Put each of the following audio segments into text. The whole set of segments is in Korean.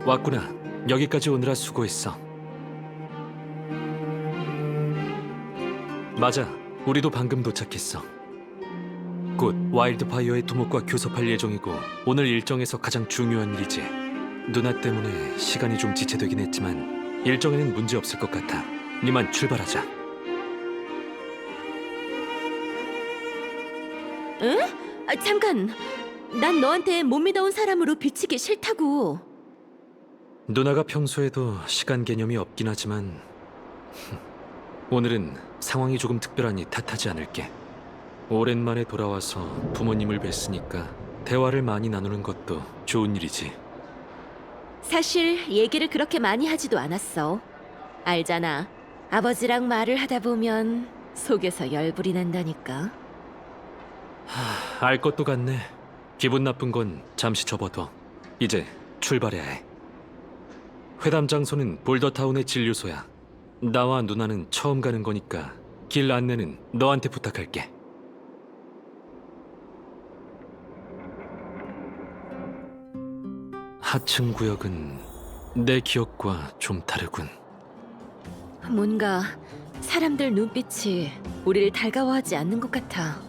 왔구나. 여기까지 오느라 수고했어. 맞아. 우리도 방금 도착했어. 곧 와일드파이어의 두목과 교섭할 예정이고 오늘 일정에서 가장 중요한 일이지. 누나 때문에 시간이 좀 지체되긴 했지만 일정에는 문제 없을 것 같아. 니만 출발하자. 응? 잠깐. 난 너한테 못 믿어온 사람으로 비치기 싫다고. 누나가 평소에도 시간 개념이 없긴 하지만 오늘은 상황이 조금 특별하니 탓하지 않을게. 오랜만에 돌아와서 부모님을 뵀으니까 대화를 많이 나누는 것도 좋은 일이지. 사실 얘기를 그렇게 많이 하지도 않았어. 알잖아. 아버지랑 말을 하다 보면 속에서 열불이 난다니까. 알 것도 같네. 기분 나쁜 건 잠시 접어둬. 이제 출발해야 해. 회담 장소는 볼더타운의 진료소야. 나와 누나는 처음 가는 거니까 길 안내는 너한테 부탁할게. 하층 구역은 내 기억과 좀 다르군. 뭔가 사람들 눈빛이 우리를 달가워하지 않는 것 같아.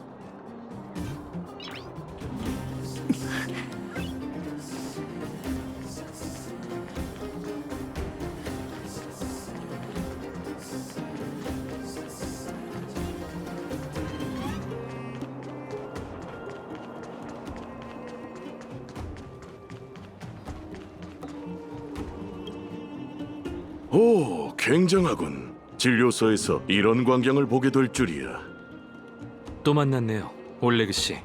오, 굉장하군. 진료소에서 이런 광경을 보게 될 줄이야. 또 만났네요, 올레그 씨.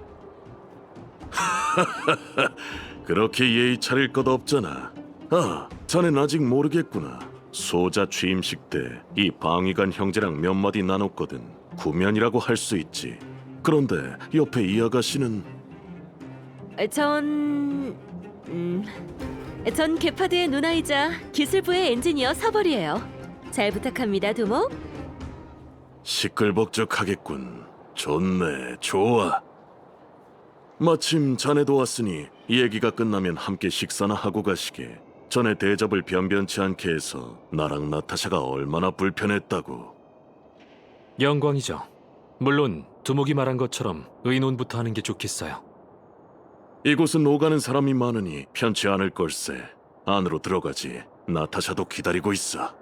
그렇게 예의 차릴 것 없잖아. 아, 자넨 아직 모르겠구나. 소자 취임식 때 이 방위관 형제랑 몇 마디 나눴거든. 구면이라고 할 수 있지. 그런데 옆에 이 아가씨는 전... 전 게파드의 누나이자 기술부의 엔지니어 서벌이에요. 잘 부탁합니다, 두목. 시끌벅적하겠군. 좋네, 좋아. 마침 자네도 왔으니 얘기가 끝나면 함께 식사나 하고 가시게. 전에 대접을 변변치 않게 해서 나랑 나타샤가 얼마나 불편했다고. 영광이죠. 물론 두목이 말한 것처럼 의논부터 하는 게 좋겠어요. 이곳은 오가는 사람이 많으니 편치 않을 걸세. 안으로 들어가지. 나타샤도 기다리고 있어.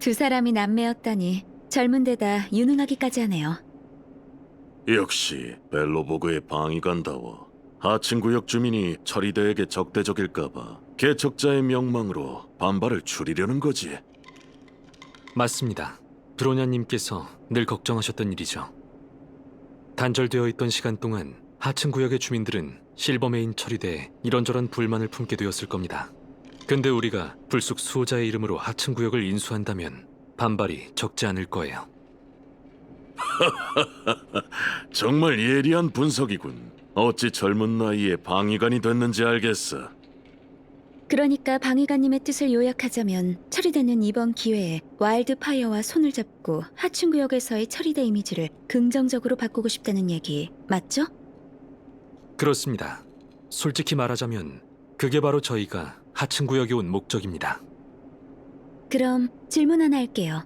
두 사람이 남매였다니 젊은 데다 유능하기까지 하네요. 역시 벨로보그의 방위관다워. 하층 구역 주민이 처리대에게 적대적일까봐 개척자의 명망으로 반발을 줄이려는 거지. 맞습니다. 브로냐님께서 늘 걱정하셨던 일이죠. 단절되어 있던 시간 동안 하층 구역의 주민들은 실버메인 처리대에 이런저런 불만을 품게 되었을 겁니다. 근데 우리가 불쑥 수호자의 이름으로 하층 구역을 인수한다면 반발이 적지 않을 거예요. 정말 예리한 분석이군. 어찌 젊은 나이에 방위관이 됐는지 알겠어. 그러니까 방위관님의 뜻을 요약하자면 처리대는 이번 기회에 와일드파이어와 손을 잡고 하층구역에서의 처리대 이미지를 긍정적으로 바꾸고 싶다는 얘기 맞죠? 그렇습니다. 솔직히 말하자면 그게 바로 저희가 하층 구역에 온 목적입니다. 그럼 질문 하나 할게요.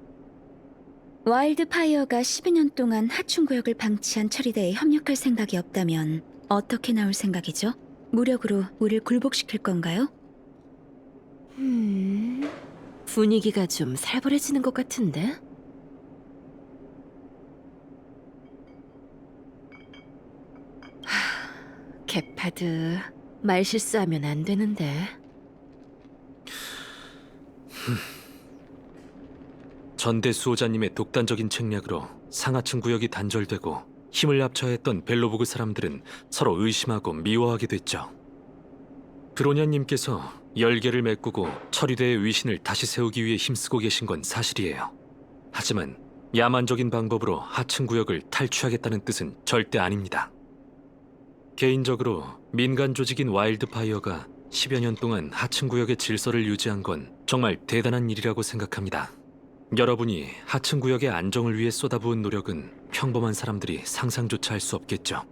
와일드파이어가 12년 동안 하층구역을 방치한 처리대에 협력할 생각이 없다면 어떻게 나올 생각이죠? 무력으로 우릴 굴복시킬 건가요? 분위기가 좀 살벌해지는 것 같은데? 게파드, 말 실수하면 안 되는데. 전대 수호자님의 독단적인 책략으로 상하층 구역이 단절되고 힘을 합쳐야 했던 벨로보그 사람들은 서로 의심하고 미워하게 됐죠. 브로냐님께서 열계를 메꾸고 처리대의 위신을 다시 세우기 위해 힘쓰고 계신 건 사실이에요. 하지만 야만적인 방법으로 하층 구역을 탈취하겠다는 뜻은 절대 아닙니다. 개인적으로 민간 조직인 와일드파이어가 10여 년 동안 하층 구역의 질서를 유지한 건 정말 대단한 일이라고 생각합니다. 여러분이 하층 구역의 안정을 위해 쏟아부은 노력은 평범한 사람들이 상상조차 할 수 없겠죠.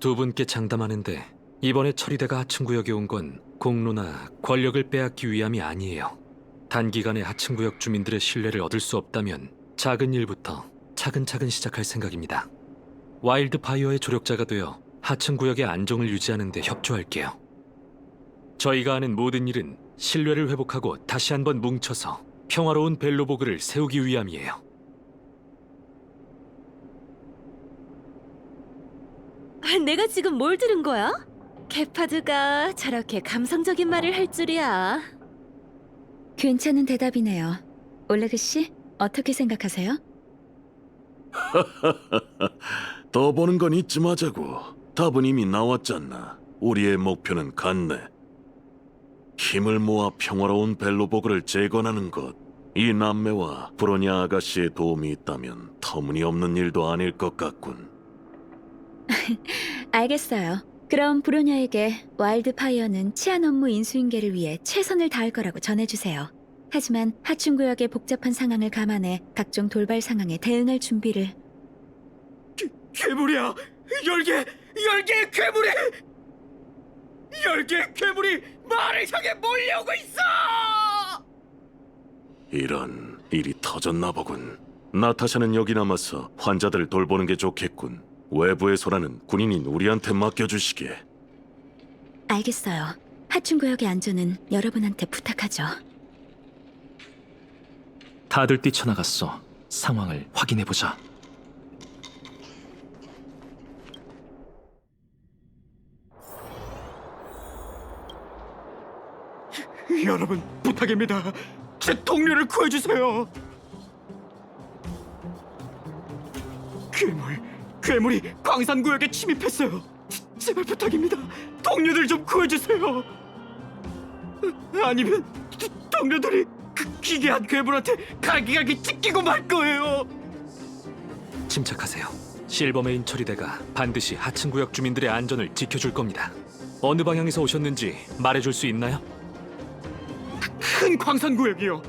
두 분께 장담하는데 이번에 처리대가 하층 구역에 온 건 공로나 권력을 빼앗기 위함이 아니에요. 단기간에 하층 구역 주민들의 신뢰를 얻을 수 없다면 작은 일부터 차근차근 시작할 생각입니다. 와일드 파이어의 조력자가 되어 하층 구역의 안정을 유지하는 데 협조할게요. 저희가 하는 모든 일은 신뢰를 회복하고 다시 한번 뭉쳐서 평화로운 벨로보그를 세우기 위함이에요. 내가 지금 뭘 들은 거야? 게파드가 저렇게 감성적인 말을 할 줄이야. 괜찮은 대답이네요. 올레그 씨, 어떻게 생각하세요? 더 보는 건 잊지 마자고. 답은 이미 나왔잖아. 우리의 목표는 같네. 힘을 모아 평화로운 벨로보그를 재건하는 것. 이 남매와 브로냐 아가씨의 도움이 있다면 터무니없는 일도 아닐 것 같군. 알겠어요. 그럼 브로냐에게 와일드 파이어는 치안 업무 인수인계를 위해 최선을 다할 거라고 전해주세요. 하지만 하층 구역의 복잡한 상황을 감안해 각종 돌발 상황에 대응할 준비를. 괴물이야! 열개 괴물이! 10개의 괴물이 마을을 향해 몰려오고 있어! 이런 일이 터졌나 보군. 나타샤는 여기 남아서 환자들을 돌보는 게 좋겠군. 외부의 소라는 군인인 우리한테 맡겨주시게. 알겠어요. 하층 구역의 안전은 여러분한테 부탁하죠. 다들 뛰쳐나갔어. 상황을 확인해보자. 여러분, 부탁입니다. 제 동료를 구해주세요. 괴물이 광산구역에 침입했어요. 제발 부탁입니다. 동료들 좀 구해주세요. 아니면 동료들이 그 기괴한 괴물한테 갈기갈기 찢기고 말 거예요. 침착하세요. 실버메인 처리대가 반드시 하층 구역 주민들의 안전을 지켜줄 겁니다. 어느 방향에서 오셨는지 말해줄 수 있나요? 큰 광산구역이요.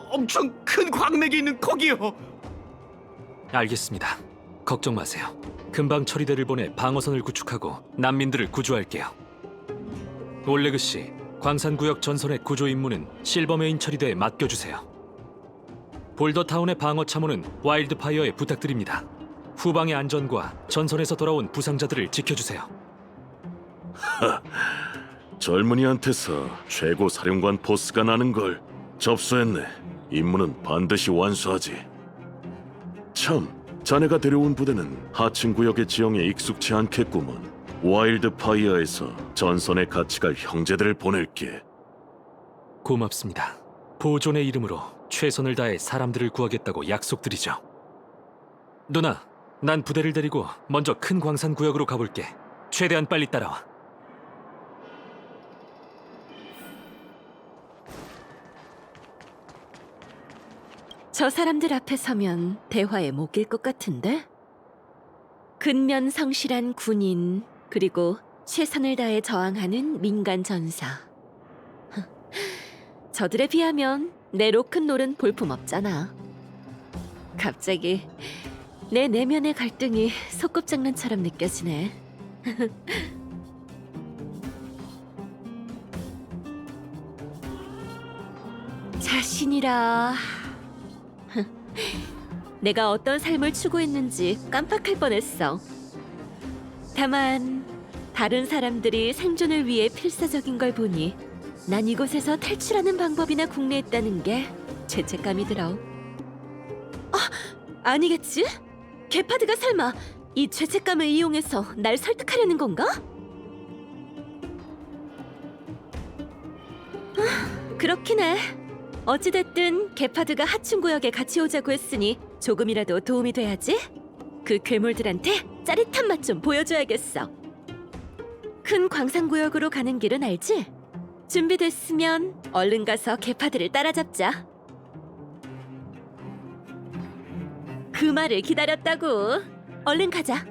엄청 큰 광맥이 있는 거기요. 알겠습니다. 걱정 마세요. 금방 처리대를 보내 방어선을 구축하고 난민들을 구조할게요. 올레그 씨, 광산구역 전선의 구조 임무는 실버메인 처리대에 맡겨주세요. 볼더타운의 방어 참호는 와일드파이어에 부탁드립니다. 후방의 안전과 전선에서 돌아온 부상자들을 지켜주세요. 젊은이한테서 최고 사령관 포스가 나는 걸 접수했네. 임무는 반드시 완수하지. 참, 자네가 데려온 부대는 하층 구역의 지형에 익숙치 않겠구먼. 와일드 파이어에서 전선에 같이 갈 형제들을 보낼게. 고맙습니다. 보존의 이름으로 최선을 다해 사람들을 구하겠다고 약속드리죠. 누나, 난 부대를 데리고 먼저 큰 광산 구역으로 가볼게. 최대한 빨리 따라와. 저 사람들 앞에 서면 대화에 못 낄 것 같은데? 근면 성실한 군인, 그리고 최선을 다해 저항하는 민간 전사. 저들에 비하면 내 로큰롤은 볼품없잖아. 갑자기 내 내면의 갈등이 소꿉장난처럼 느껴지네. 자신이라... 내가 어떤 삶을 추구했는지 깜빡할 뻔했어. 다만 다른 사람들이 생존을 위해 필사적인 걸 보니 난 이곳에서 탈출하는 방법이나 궁리했다는 게 죄책감이 들어. 아니겠지? 게파드가 설마 이 죄책감을 이용해서 날 설득하려는 건가? 그렇긴 해. 어찌됐든 게파드가 하층 구역에 같이 오자고 했으니 조금이라도 도움이 돼야지. 그 괴물들한테 짜릿한 맛 좀 보여줘야겠어. 큰 광산 구역으로 가는 길은 알지? 준비됐으면 얼른 가서 게파드를 따라잡자. 그 말을 기다렸다고. 얼른 가자.